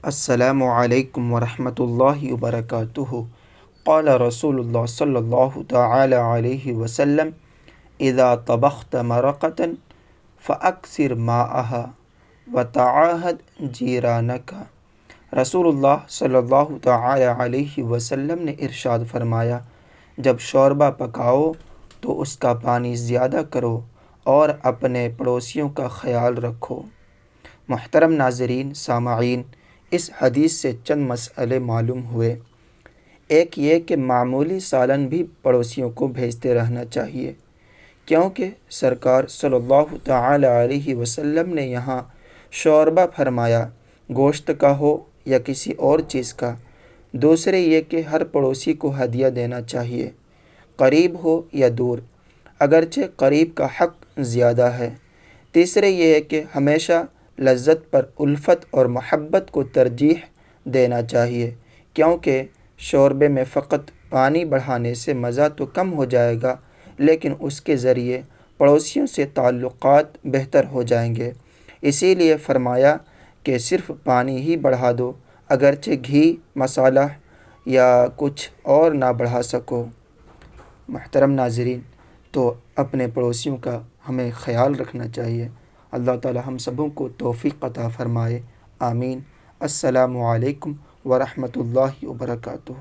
السلام علیکم ورحمۃ اللہ وبرکاتہ۔ قال رسول اللہ صلی اللہ تعالی علیہ وسلم اذا طبخت مرقة فاکثر ماءها وتعاہد جیرانک۔ رسول اللہ صلی اللہ تعالی علیہ وسلم نے ارشاد فرمایا، جب شوربہ پکاؤ تو اس کا پانی زیادہ کرو اور اپنے پڑوسیوں کا خیال رکھو۔ محترم ناظرین، سامعین، اس حدیث سے چند مسئلے معلوم ہوئے۔ ایک یہ کہ معمولی سالن بھی پڑوسیوں کو بھیجتے رہنا چاہیے، کیونکہ سرکار صلی اللہ تعالی علیہ وسلم نے یہاں شوربہ فرمایا، گوشت کا ہو یا کسی اور چیز کا۔ دوسرے یہ کہ ہر پڑوسی کو ہدیہ دینا چاہیے، قریب ہو یا دور، اگرچہ قریب کا حق زیادہ ہے۔ تیسرے یہ ہے کہ ہمیشہ لذت پر الفت اور محبت کو ترجیح دینا چاہیے، کیونکہ شوربے میں فقط پانی بڑھانے سے مزہ تو کم ہو جائے گا، لیکن اس کے ذریعے پڑوسیوں سے تعلقات بہتر ہو جائیں گے۔ اسی لیے فرمایا کہ صرف پانی ہی بڑھا دو، اگرچہ گھی، مسالہ یا کچھ اور نہ بڑھا سکو۔ محترم ناظرین، تو اپنے پڑوسیوں کا ہمیں خیال رکھنا چاہیے۔ اللہ تعالی ہم سبوں کو توفیق عطا فرمائے، آمین۔ السلام علیکم ورحمۃ اللہ وبرکاتہ۔